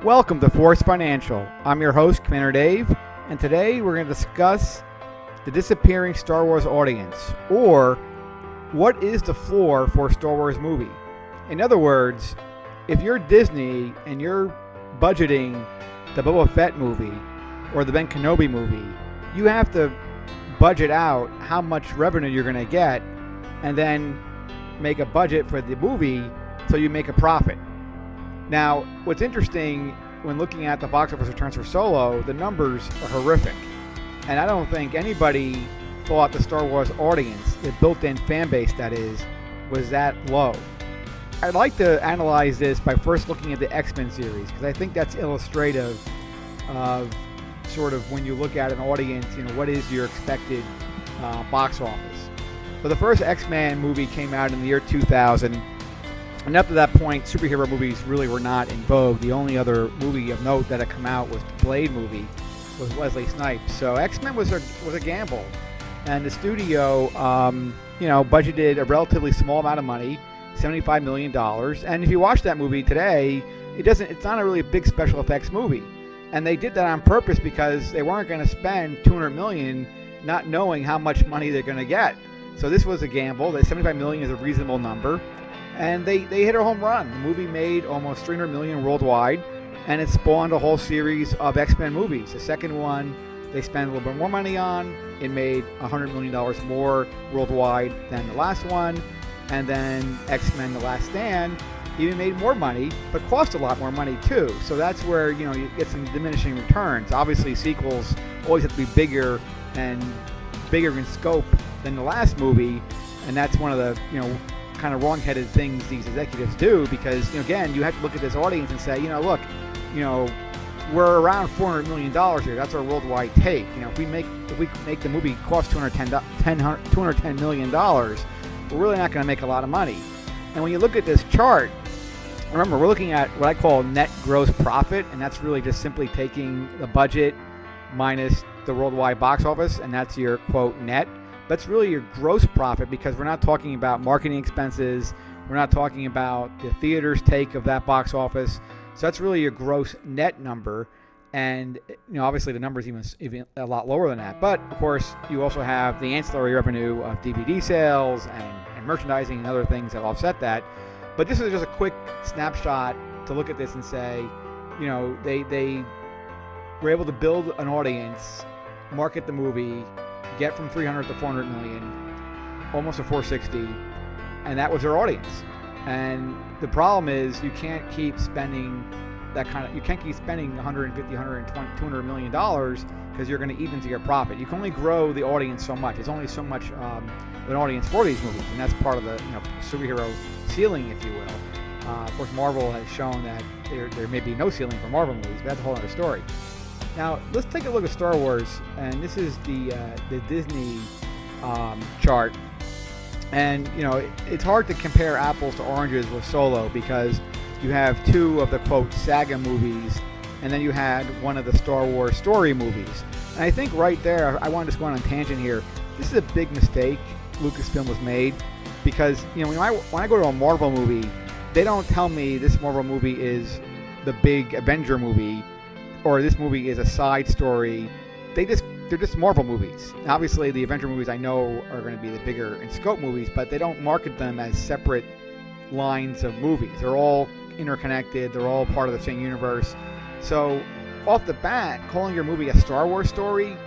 Welcome to Force Financial. I'm your host, Commander Dave, and today we're going to discuss the disappearing Star Wars audience, or what is the floor for a Star Wars movie. In other words, if you're Disney and you're budgeting the Boba Fett movie or the Ben Kenobi movie, you have to budget out how much revenue you're going to get and then make a budget for the movie so you make a profit. Now, what's interesting when looking at the box office returns for Solo, the numbers are horrific. And I don't think anybody thought the Star Wars audience, the built-in fan base that is, was that low. I'd like to analyze this by first looking at the X-Men series, because I think that's illustrative of sort of when you look at an audience, what is your expected box office. So the first X-Men movie came out in the year 2000. And up to that point, superhero movies really were not in vogue. The only other movie of note that had come out was the Blade movie with Wesley Snipes. So X-Men was a gamble. And the studio, budgeted a relatively small amount of money, $75 million. And if you watch that movie today, it's not a really big special effects movie. And they did that on purpose because they weren't going to spend $200 million not knowing how much money they're going to get. So this was a gamble. That $75 million is a reasonable number. And they hit a home run. The movie made almost $300 million worldwide, and it spawned a whole series of X-Men movies. The second one, they spent a little bit more money on. It made $100 million more worldwide than the last one. And then X-Men The Last Stand even made more money, but cost a lot more money too. So that's where you get some diminishing returns. Obviously, sequels always have to be bigger in scope than the last movie, and that's one of the kind of wrong-headed things these executives do, because again, you have to look at this audience and say, look, we're around $400 million here. That's our worldwide take. If we make the movie cost $210 million, we're really not going to make a lot of money. And when you look at this chart, remember, we're looking at what I call net gross profit, and that's really just simply taking the budget minus the worldwide box office, and that's your quote net. That's really your gross profit, because we're not talking about marketing expenses. We're not talking about the theater's take of that box office. So that's really your gross net number. And obviously the number is even a lot lower than that. But of course, you also have the ancillary revenue of DVD sales and merchandising and other things that offset that. But this is just a quick snapshot to look at this and say, they were able to build an audience, market the movie, get from 300 to 400 million, almost to 460, and that was their audience. And the problem is you can't keep spending you can't keep spending 150, 120, 200 million dollars, because you're going to eat into your profit. You can only grow the audience so much. There's only so much an audience for these movies, and that's part of the superhero ceiling, if you will. Of course, Marvel has shown that there may be no ceiling for Marvel movies, but that's a whole other story. Now, let's take a look at Star Wars, and this is the Disney chart. And, it's hard to compare apples to oranges with Solo, because you have two of the, quote, saga movies, and then you had one of the Star Wars story movies. And I think right there, I want to just go on a tangent here. This is a big mistake Lucasfilm was made, because, when I go to a Marvel movie, they don't tell me this Marvel movie is the big Avenger movie, or this movie is a side story. They're just Marvel movies. Obviously, the Avenger movies I know are going to be the bigger in scope movies, but they don't market them as separate lines of movies. They're all interconnected. They're all part of the same universe. So, off the bat, calling your movie a Star Wars story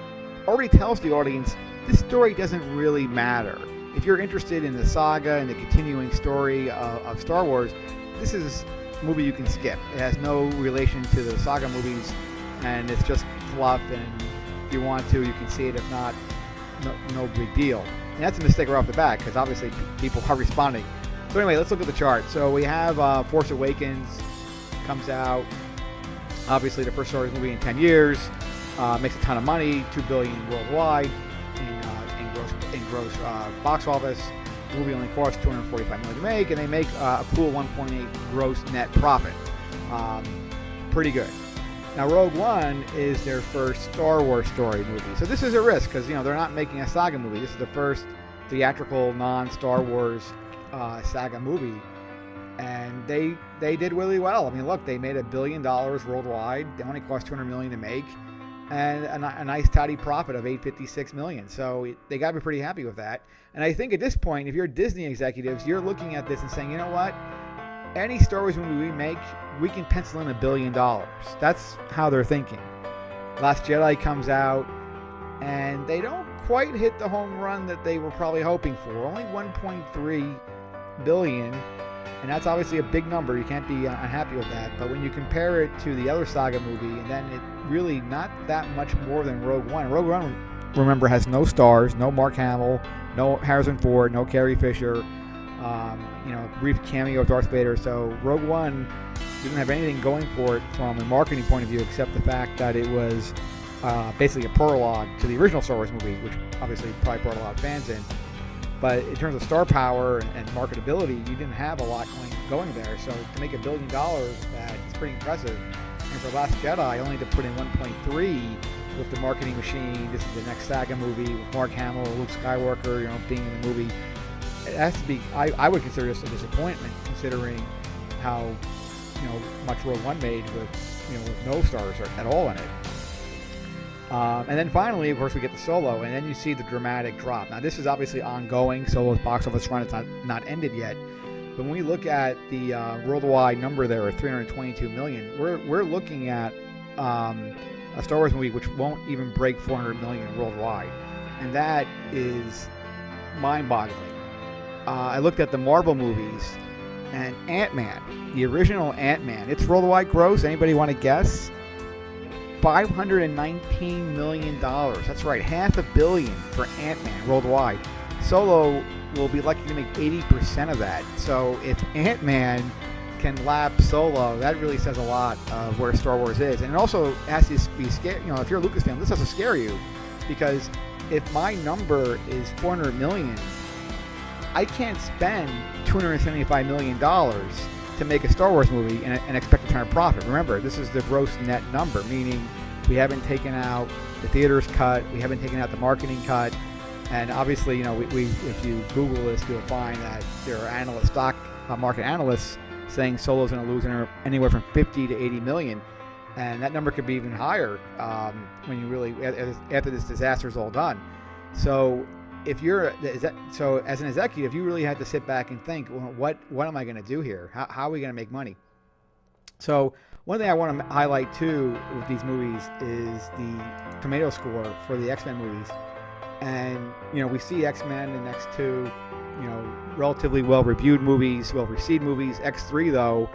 already tells the audience this story doesn't really matter. If you're interested in the saga and the continuing story of Star Wars, this is a movie you can skip. It has no relation to the saga movies, and it's just fluff, and if you want to, you can see it. If not, no big deal. And that's a mistake right off the bat, because obviously people are responding. So anyway, let's look at the chart. So we have Force Awakens comes out. Obviously, the first Star Wars movie in 10 years. Makes a ton of money, $2 billion worldwide in gross box office. The movie only cost $245 million to make, and they make a cool 1.8 gross net profit. Pretty good. Now, Rogue One is their first Star Wars story movie. So this is a risk, because they're not making a saga movie. This is the first theatrical non-Star Wars saga movie. and they did really well. I mean, look, they made $1 billion worldwide. They only cost $200 million to make, and a nice tidy profit of $856 million. So they got to be pretty happy with that. And I think at this point, if you're Disney executives, you're looking at this and saying, you know what? Any Star Wars movie we make, we can pencil in $1 billion. That's how they're thinking. Last Jedi comes out, and they don't quite hit the home run that they were probably hoping for. Only $1.3 billion, and that's obviously a big number. You can't be unhappy with that. But when you compare it to the other saga movie, and then it really not that much more than Rogue One. Rogue One, remember, has no stars, no Mark Hamill, no Harrison Ford, no Carrie Fisher. Brief cameo of Darth Vader. So Rogue One didn't have anything going for it from a marketing point of view, except the fact that it was basically a prologue to the original Star Wars movie, which obviously probably brought a lot of fans in. But in terms of star power and marketability, you didn't have a lot going there. So to make $1 billion, that's pretty impressive. And for Last Jedi, only to put in 1.3 with the marketing machine. This is the next saga movie with Mark Hamill, Luke Skywalker, being in the movie. It has to be. I would consider this a disappointment, considering how much Rogue One made with no stars at all in it. And then finally, of course, we get the Solo, and then you see the dramatic drop. Now, this is obviously ongoing. Solo's box office run is not ended yet. But when we look at the worldwide number there of 322 million, we're looking at a Star Wars movie which won't even break 400 million worldwide, and that is mind-boggling. I looked at the Marvel movies, and Ant-Man, the original Ant-Man, its worldwide gross, anybody want to guess? $519 million. That's right, $500 million for Ant-Man worldwide. Solo will be lucky to make 80% of that. So if Ant-Man can lap Solo, that really says a lot of where Star Wars is. And it also has to be scary. If you're a Lucasfilm, this has to scare you, because if my number is 400 million, I can't spend $275 million to make a Star Wars movie and expect to turn a profit. Remember, this is the gross net number, meaning we haven't taken out the theater's cut, we haven't taken out the marketing cut, and obviously, we if you Google this, you'll find that there are market analysts saying Solo's going to lose anywhere from 50 to 80 million, and that number could be even higher when you really after this disaster is all done. So as an executive, you really had to sit back and think, well, what am I going to do here? How are we going to make money? So one thing I want to highlight too with these movies is the tomato score for the X-Men movies. And we see X-Men and X2, relatively well-reviewed movies, well-received movies. X3 though,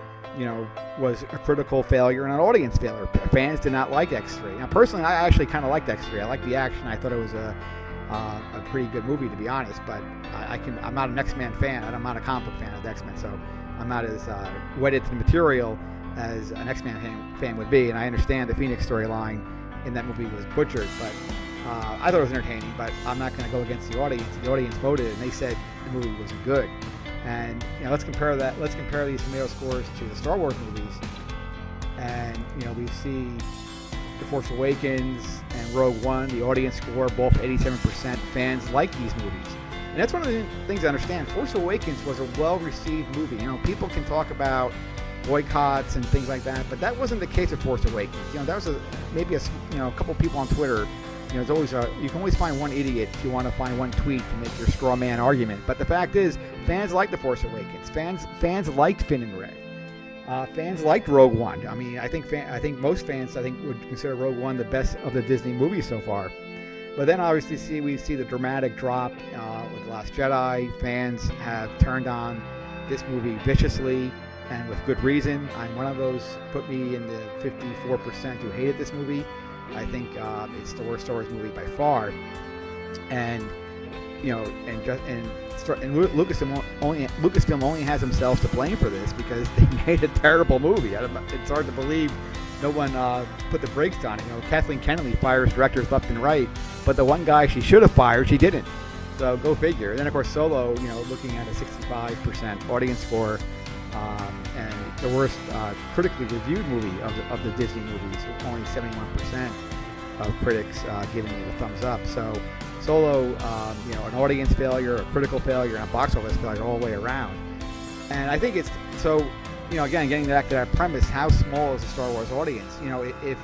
was a critical failure and an audience failure. Fans did not like X3. Now personally, I actually kind of liked X3. I liked the action. I thought it was a pretty good movie, to be honest, but I'm not an X-Men fan. I'm not a comic book fan of the X-Men, so I'm not as wedded to the material as an X-Men fan would be. And I understand the Phoenix storyline in that movie was butchered, but I thought it was entertaining. But I'm not going to go against the audience. The audience voted, and they said the movie wasn't good. And let's compare that. Let's compare these tomato scores to the Star Wars movies, and we see The Force Awakens and Rogue One, the audience score, both 87%. Fans like these movies. And that's one of the things I understand. Force Awakens was a well-received movie. people can talk about boycotts and things like that, but that wasn't the case with Force Awakens. That was maybe a couple people on Twitter. There's always you can always find one idiot if you want to find one tweet to make your straw man argument. But the fact is, fans liked The Force Awakens. Fans liked Finn and Rey. Fans liked Rogue One. I think most fans would consider Rogue One the best of the Disney movies so far. But then obviously we see the dramatic drop with The Last Jedi. Fans have turned on this movie viciously and with good reason. I'm one of those, put me in the 54% who hated this movie. I think it's the worst Star Wars movie by far. And Lucasfilm only has themselves to blame for this because they made a terrible movie. It's hard to believe no one put the brakes on it. Kathleen Kennedy fires directors left and right, but the one guy she should have fired, she didn't. So go figure. And then of course Solo, looking at a 65% audience score, and the worst critically reviewed movie of the Disney movies, with only 71% of critics giving it a thumbs up. So Solo, an audience failure, a critical failure, and a box office failure all the way around. And I think it's So, again, getting back to that premise, how small is the Star Wars audience? If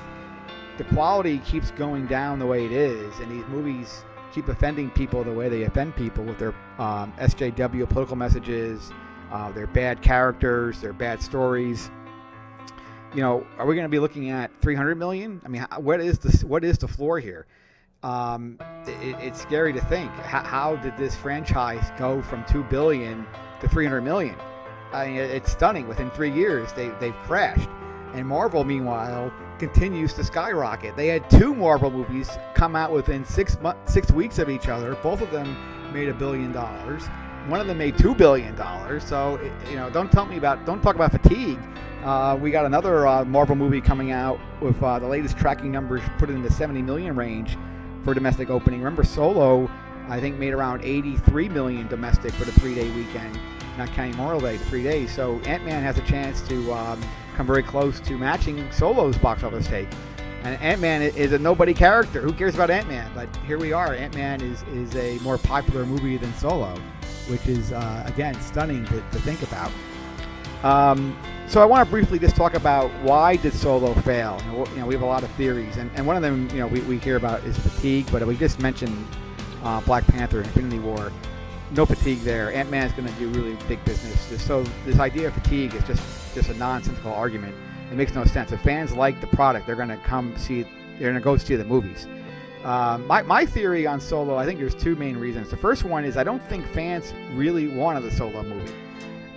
the quality keeps going down the way it is, and these movies keep offending people the way they offend people with their SJW political messages, their bad characters, their bad stories, are we going to be looking at 300 million? I mean, what is the floor here? It's scary to think. How did this franchise go from 2 billion to 300 million? I mean, it's stunning. Within 3 years, they've crashed. And Marvel, meanwhile, continues to skyrocket. They had 2 Marvel movies come out within 6 weeks of each other. Both of them made $1 billion. One of them made $2 billion. So, don't talk about fatigue. We got another Marvel movie coming out with the latest tracking numbers put it in the 70 million range for domestic opening. Remember, Solo, I think, made around 83 million domestic for the 3-day weekend, not counting Memorial Day, the 3 days. So Ant-Man has a chance to come very close to matching Solo's box office take. And Ant-Man is a nobody character. Who cares about Ant-Man? But here we are. Ant-Man is a more popular movie than Solo, which is, again, stunning to think about. So I want to briefly just talk about why did Solo fail. We have a lot of theories, and one of them, we hear about is fatigue. But we just mentioned Black Panther, Infinity War. No fatigue there. Ant-Man is going to do really big business. So this idea of fatigue is just a nonsensical argument. It makes no sense. If fans like the product, they're going to go see the movies. My theory on Solo, I think there's 2 main reasons. The first one is I don't think fans really wanted the Solo movie.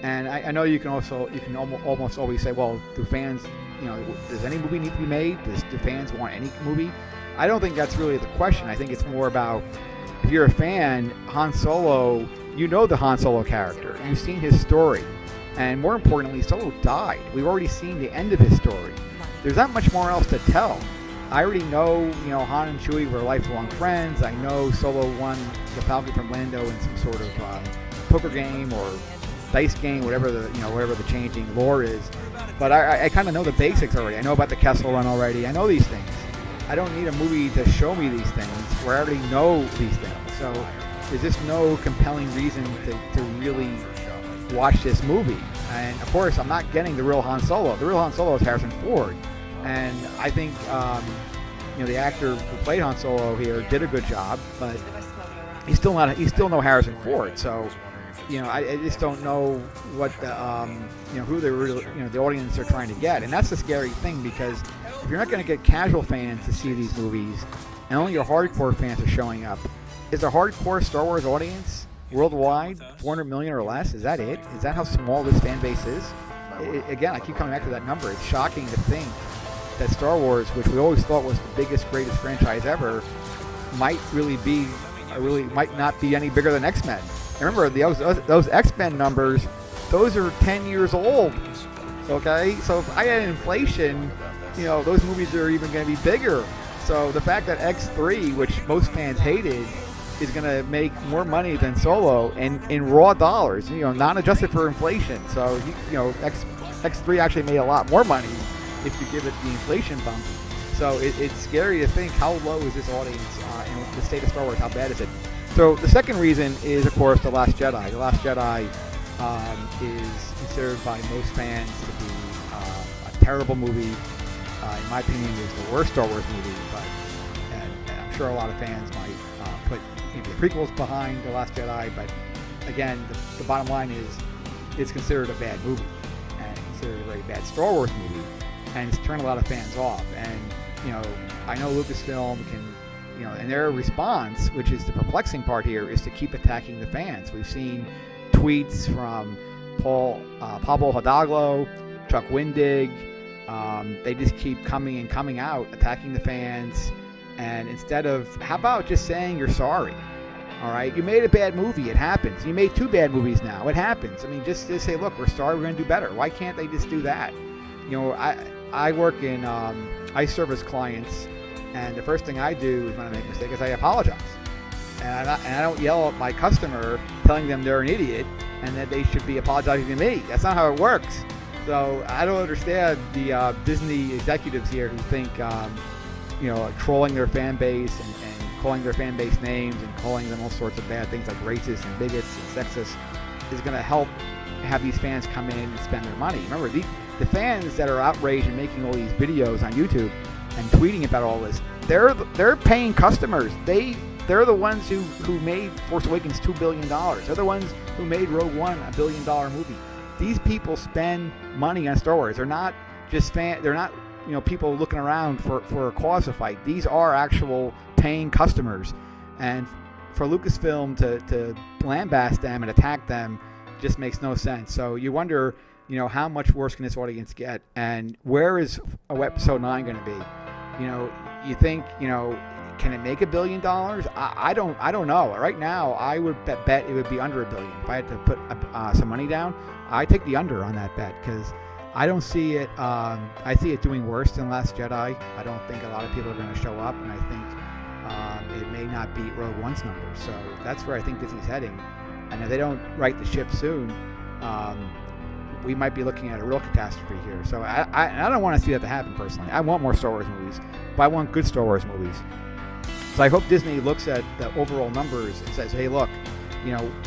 And I know you can almost always say, well, do fans, does any movie need to be made? Do fans want any movie? I don't think that's really the question. I think it's more about, if you're a fan, Han Solo, the Han Solo character. You've seen his story. And more importantly, Solo died. We've already seen the end of his story. There's not much more else to tell. I already know, Han and Chewie were lifelong friends. I know Solo won the Falcon from Lando in some sort of poker game or dice game, whatever the changing lore is. But I kind of know the basics already. I know about the Kessel Run already. I know these things. I don't need a movie to show me these things where I already know these things. So there's just no compelling reason to really watch this movie. And of course, I'm not getting the real Han Solo. The real Han Solo is Harrison Ford. And I think the actor who played Han Solo here did a good job, but he's still no Harrison Ford. So I just don't know what who they really, the audience are trying to get. And that's the scary thing, because if you're not going to get casual fans to see these movies and only your hardcore fans are showing up, is the hardcore Star Wars audience worldwide 400 million or less? Is that it? Is that how small this fan base is? Again, I keep coming back to that number. It's shocking to think that Star Wars, which we always thought was the biggest, greatest franchise ever, might not be any bigger than X-Men. Remember, those X-Men numbers, those are 10 years old. Okay? So if I had inflation, those movies are even going to be bigger. So the fact that X3, which most fans hated, is going to make more money than Solo in raw dollars, not adjusted for inflation. So, X3 actually made a lot more money if you give it the inflation bump. So it's scary to think, how low is this audience in the state of Star Wars? How bad is it? So the second reason is, of course, The Last Jedi. The Last Jedi is considered by most fans to be a terrible movie. In my opinion, it is the worst Star Wars movie, and I'm sure a lot of fans might put maybe the prequels behind The Last Jedi, but again, the bottom line is it's considered a bad movie, and considered a very bad Star Wars movie, and it's turned a lot of fans off. And I know Lucasfilm can, and their response, which is the perplexing part here, is to keep attacking the fans. We've seen tweets from Pablo Hidalgo, Chuck Wendig. They just keep coming out, attacking the fans. And instead of, how about just saying you're sorry? All right, you made a bad movie. It happens. You made 2 bad movies now. It happens. I mean, just say, look, we're sorry. We're going to do better. Why can't they just do that? I work in, I service clients, and the first thing I do is when I make a mistake is I apologize. And I don't yell at my customer telling them they're an idiot and that they should be apologizing to me. That's not how it works. So I don't understand the Disney executives here who think, trolling their fan base and calling their fan base names and calling them all sorts of bad things like racist and bigots and sexist is going to help have these fans come in and spend their money. Remember, the fans that are outraged and making all these videos on YouTube and tweeting about all this, they're paying customers. They're the ones who made Force Awakens $2 billion. They're the ones who made Rogue One a $1 billion movie. These people spend money on Star Wars. They're not just they're not people looking around for a cause to fight. These are actual paying customers, and for Lucasfilm to lambast them and attack them just makes no sense. So you wonder, how much worse can this audience get, and where is Episode 9 going to be? You think, can it make $1 billion? I don't know. Right now, I would bet it would be under $1 billion. If I had to put some money down, I take the under on that bet, because I don't see it. I see it doing worse than Last Jedi. I don't think a lot of people are going to show up, and I think it may not beat Rogue One's numbers. So that's where I think Disney's heading. And if they don't right the ship soon, we might be looking at a real catastrophe here. So I don't want to see that to happen personally. I want more Star Wars movies, but I want good Star Wars movies. So I hope Disney looks at the overall numbers and says, hey, look,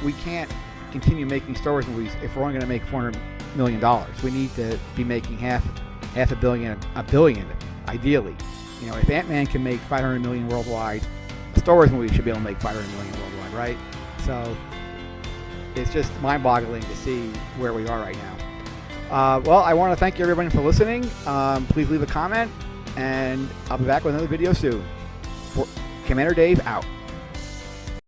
we can't continue making Star Wars movies if we're only going to make $400 million. We need to be making half a billion, $1 billion, ideally. If Ant-Man can make $500 million worldwide, a Star Wars movie should be able to make $500 million worldwide, right? So it's just mind-boggling to see where we are right now. Well, I want to thank everybody for listening. Please leave a comment, and I'll be back with another video soon. Commander Dave out.